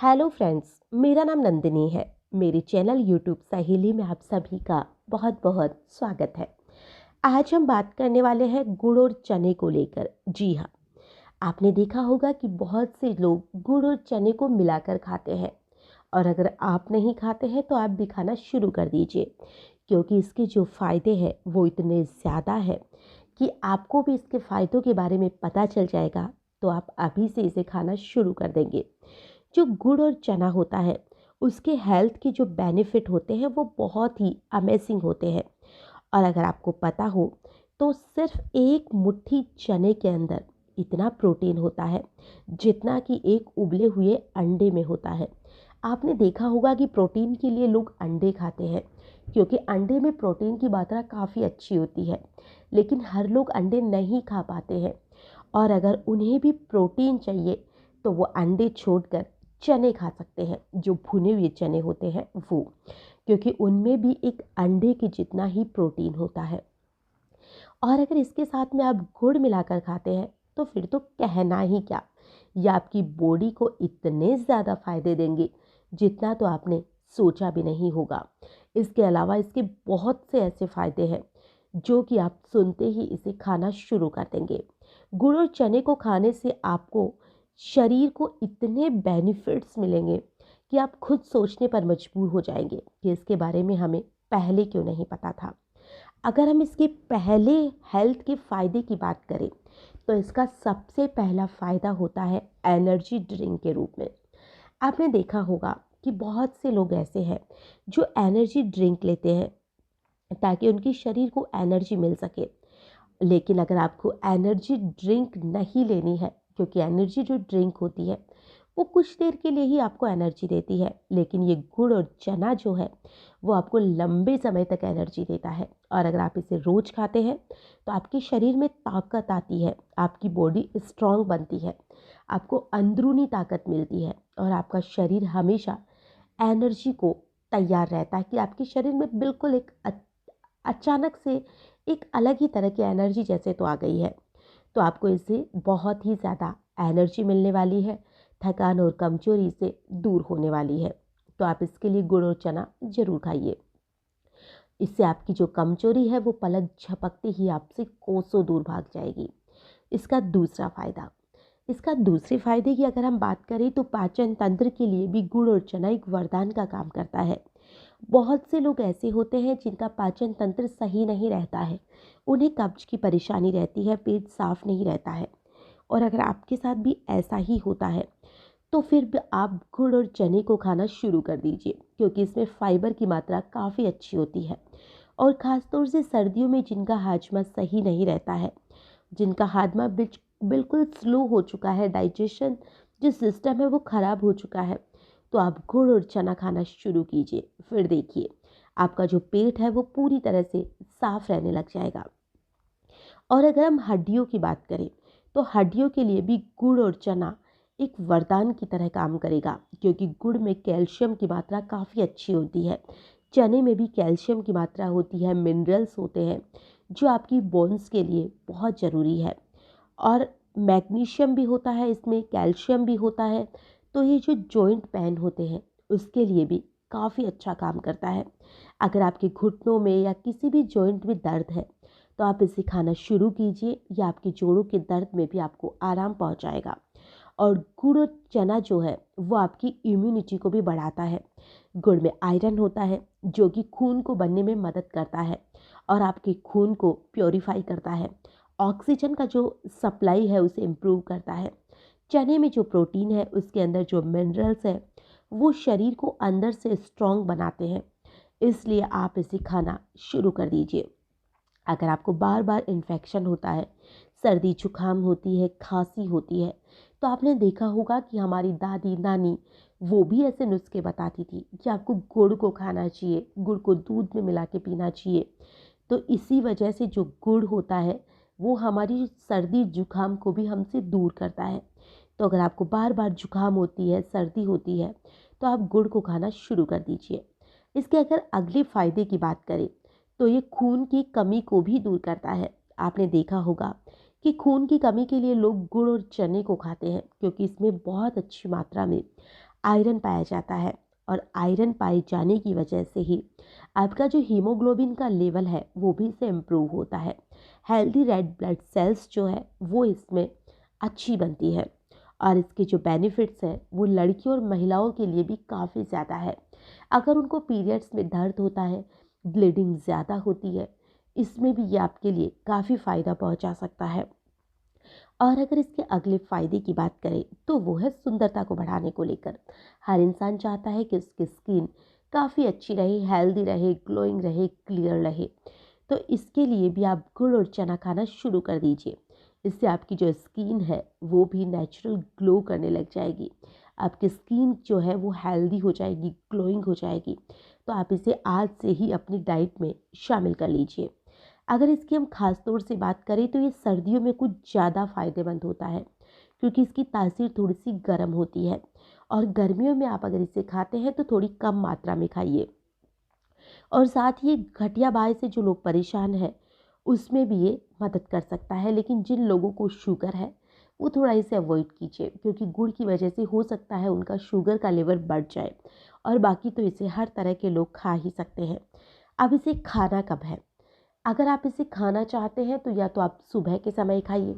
Hello friends, मेरा नाम नंदिनी है। मेरे चैनल यूट्यूब सहेली में आप सभी का बहुत बहुत स्वागत है। आज हम बात करने वाले हैं गुड़ और चने को लेकर। जी हाँ, आपने देखा होगा कि बहुत से लोग गुड़ और चने को मिलाकर खाते हैं, और अगर आप नहीं खाते हैं तो आप भी खाना शुरू कर दीजिए, क्योंकि इसके जो फ़ायदे हैं वो इतने ज़्यादा है कि आपको भी इसके फ़ायदों के बारे में पता चल जाएगा। तो आप अभी से इसे खाना शुरू कर देंगे। जो गुड़ और चना होता है, उसके हेल्थ के जो बेनिफिट होते हैं वो बहुत ही अमेजिंग होते हैं। और अगर आपको पता हो तो सिर्फ एक मुट्ठी चने के अंदर इतना प्रोटीन होता है जितना कि एक उबले हुए अंडे में होता है। आपने देखा होगा कि प्रोटीन के लिए लोग अंडे खाते हैं, क्योंकि अंडे में प्रोटीन की मात्रा काफ़ी अच्छी होती है। लेकिन हर लोग अंडे नहीं खा पाते हैं, और अगर उन्हें भी प्रोटीन चाहिए तो वो अंडे छोड़कर चने खा सकते हैं, जो भुने हुए चने होते हैं वो, क्योंकि उनमें भी एक अंडे के जितना ही प्रोटीन होता है। और अगर इसके साथ में आप गुड़ मिलाकर खाते हैं तो फिर तो कहना ही क्या, ये आपकी बॉडी को इतने ज़्यादा फायदे देंगे जितना तो आपने सोचा भी नहीं होगा। इसके अलावा इसके बहुत से ऐसे फ़ायदे हैं जो कि आप सुनते ही इसे खाना शुरू कर देंगे। गुड़ और चने को खाने से आपको शरीर को इतने बेनिफिट्स मिलेंगे कि आप खुद सोचने पर मजबूर हो जाएंगे कि इसके बारे में हमें पहले क्यों नहीं पता था। अगर हम इसके पहले हेल्थ के फ़ायदे की बात करें तो इसका सबसे पहला फ़ायदा होता है एनर्जी ड्रिंक के रूप में। आपने देखा होगा कि बहुत से लोग ऐसे हैं जो एनर्जी ड्रिंक लेते हैं ताकि उनके शरीर को एनर्जी मिल सके। लेकिन अगर आपको एनर्जी ड्रिंक नहीं लेनी है, क्योंकि एनर्जी जो ड्रिंक होती है वो कुछ देर के लिए ही आपको एनर्जी देती है, लेकिन ये गुड़ और चना जो है वो आपको लंबे समय तक एनर्जी देता है। और अगर आप इसे रोज़ खाते हैं तो आपके शरीर में ताकत आती है, आपकी बॉडी स्ट्रांग बनती है, आपको अंदरूनी ताकत मिलती है, और आपका शरीर हमेशा एनर्जी को तैयार रहता है कि आपके शरीर में बिल्कुल एक अचानक से एक अलग ही तरह की एनर्जी जैसे तो आ गई है। तो आपको इससे बहुत ही ज़्यादा एनर्जी मिलने वाली है, थकान और कमजोरी से दूर होने वाली है। तो आप इसके लिए गुड़ और चना ज़रूर खाइए। इससे आपकी जो कमजोरी है वो पलक झपकते ही आपसे कोसों दूर भाग जाएगी। इसका दूसरा फ़ायदा, इसका दूसरे फ़ायदे की अगर हम बात करें तो पाचन तंत्र के लिए भी गुड़ और चना एक वरदान का काम करता है। बहुत से लोग ऐसे होते हैं जिनका पाचन तंत्र सही नहीं रहता है, उन्हें कब्ज की परेशानी रहती है, पेट साफ नहीं रहता है। और अगर आपके साथ भी ऐसा ही होता है तो फिर भी आप गुड़ और चने को खाना शुरू कर दीजिए, क्योंकि इसमें फाइबर की मात्रा काफ़ी अच्छी होती है। और ख़ासतौर से सर्दियों में जिनका हाजमा सही नहीं रहता है, जिनका हाजमा बिल्कुल स्लो हो चुका है, डाइजेशन जो सिस्टम है वो ख़राब हो चुका है, तो आप गुड़ और चना खाना शुरू कीजिए। फिर देखिए आपका जो पेट है वो पूरी तरह से साफ रहने लग जाएगा। और अगर हम हड्डियों की बात करें तो हड्डियों के लिए भी गुड़ और चना एक वरदान की तरह काम करेगा, क्योंकि गुड़ में कैल्शियम की मात्रा काफ़ी अच्छी होती है, चने में भी कैल्शियम की मात्रा होती है, मिनरल्स होते हैं जो आपकी बोन्स के लिए बहुत ज़रूरी है। और मैग्नीशियम भी होता है इसमें, कैल्शियम भी होता है। तो ये जो जॉइंट पेन होते हैं उसके लिए भी काफ़ी अच्छा काम करता है। अगर आपके घुटनों में या किसी भी जॉइंट में दर्द है तो आप इसे खाना शुरू कीजिए, या आपके जोड़ों के दर्द में भी आपको आराम पहुंचाएगा। और गुड़ और चना जो है वो आपकी इम्यूनिटी को भी बढ़ाता है। गुड़ में आयरन होता है जो कि खून को बनने में मदद करता है और आपके खून को प्योरीफाई करता है। ऑक्सीजन का जो सप्लाई है उसे इम्प्रूव करता है। चने में जो प्रोटीन है उसके अंदर जो मिनरल्स है वो शरीर को अंदर से स्ट्रॉन्ग बनाते हैं। इसलिए आप इसे खाना शुरू कर दीजिए। अगर आपको बार बार इन्फेक्शन होता है, सर्दी जुकाम होती है, खांसी होती है, तो आपने देखा होगा कि हमारी दादी नानी वो भी ऐसे नुस्खे बताती थी कि आपको गुड़ को खाना चाहिए, गुड़ को दूध में मिला के पीना चाहिए। तो इसी वजह से जो गुड़ होता है वो हमारी सर्दी जुकाम को भी हमसे दूर करता है। तो अगर आपको बार बार जुकाम होती है, सर्दी होती है, तो आप गुड़ को खाना शुरू कर दीजिए। इसके अगर अगले फ़ायदे की बात करें तो ये खून की कमी को भी दूर करता है। आपने देखा होगा कि खून की कमी के लिए लोग गुड़ और चने को खाते हैं, क्योंकि इसमें बहुत अच्छी मात्रा में आयरन पाया जाता है और आयरन पाए जाने की वजह से ही आपका जो हीमोग्लोबिन का लेवल है वो भी इससे इम्प्रूव होता है। हेल्दी रेड ब्लड सेल्स जो है वो इसमें अच्छी बनती है और इसके जो बेनिफिट्स हैं वो लड़कियों और महिलाओं के लिए भी काफ़ी ज़्यादा है। अगर उनको पीरियड्स में दर्द होता है, ब्लीडिंग ज़्यादा होती है, इसमें भी ये आपके लिए काफ़ी फ़ायदा पहुंचा सकता है। और अगर इसके अगले फ़ायदे की बात करें तो वो है सुंदरता को बढ़ाने को लेकर। हर इंसान चाहता है कि उसकी स्किन काफ़ी अच्छी रहे, हेल्दी रहे, ग्लोइंग रहे, क्लियर रहे। तो इसके लिए भी आप गुड़ और चना खाना शुरू कर दीजिए। इससे आपकी जो स्किन है वो भी नेचुरल ग्लो करने लग जाएगी। आपकी स्किन जो है वो हेल्दी हो जाएगी, ग्लोइंग हो जाएगी। तो आप इसे आज से ही अपनी डाइट में शामिल कर लीजिए। अगर इसकी हम ख़ास तौर से बात करें तो ये सर्दियों में कुछ ज़्यादा फ़ायदेमंद होता है, क्योंकि इसकी तासीर थोड़ी सी गर्म होती है और गर्मियों में आप अगर इसे खाते हैं तो थोड़ी कम मात्रा में खाइए। और साथ ही घटिया बाय से जो लोग परेशान हैं उसमें भी ये मदद कर सकता है। लेकिन जिन लोगों को शुगर है वो थोड़ा इसे अवॉइड कीजिए, क्योंकि गुड़ की वजह से हो सकता है उनका शुगर का लेवल बढ़ जाए। और बाकी तो इसे हर तरह के लोग खा ही सकते हैं। अब इसे खाना कब है? अगर आप इसे खाना चाहते हैं तो या तो आप सुबह के समय खाइए।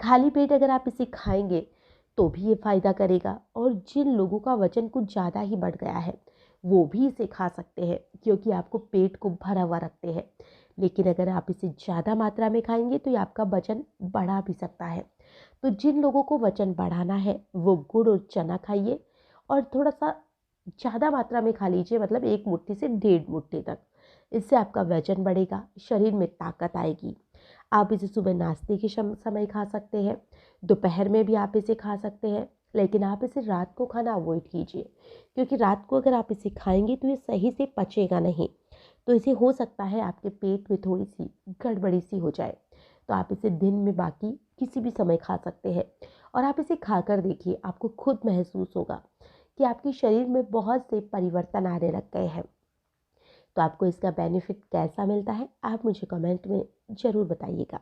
खाली पेट अगर आप इसे खाएंगे तो भी ये फ़ायदा करेगा। और जिन लोगों का वज़न कुछ ज़्यादा ही बढ़ गया है वो भी इसे खा सकते हैं, क्योंकि आपको पेट को भरा हुआ रखते हैं। लेकिन अगर आप इसे ज़्यादा मात्रा में खाएंगे तो ये आपका वज़न बढ़ा भी सकता है। तो जिन लोगों को वज़न बढ़ाना है वो गुड़ और चना खाइए और थोड़ा सा ज़्यादा मात्रा में खा लीजिए, मतलब 1 मुट्ठी से 1.5 मुट्ठी तक। इससे आपका वज़न बढ़ेगा, शरीर में ताकत आएगी। आप इसे सुबह नाश्ते के समय खा सकते हैं, दोपहर में भी आप इसे खा सकते हैं, लेकिन आप इसे रात को खाना अवॉइड कीजिए, क्योंकि रात को अगर आप इसे खाएंगे तो ये सही से पचेगा नहीं। तो इसे हो सकता है आपके पेट में थोड़ी सी गड़बड़ी सी हो जाए। तो आप इसे दिन में बाकी किसी भी समय खा सकते हैं और आप इसे खाकर देखिए, आपको खुद महसूस होगा कि आपके शरीर में बहुत से परिवर्तन आने लग गए हैं। तो आपको इसका बेनिफिट कैसा मिलता है आप मुझे कमेंट में ज़रूर बताइएगा।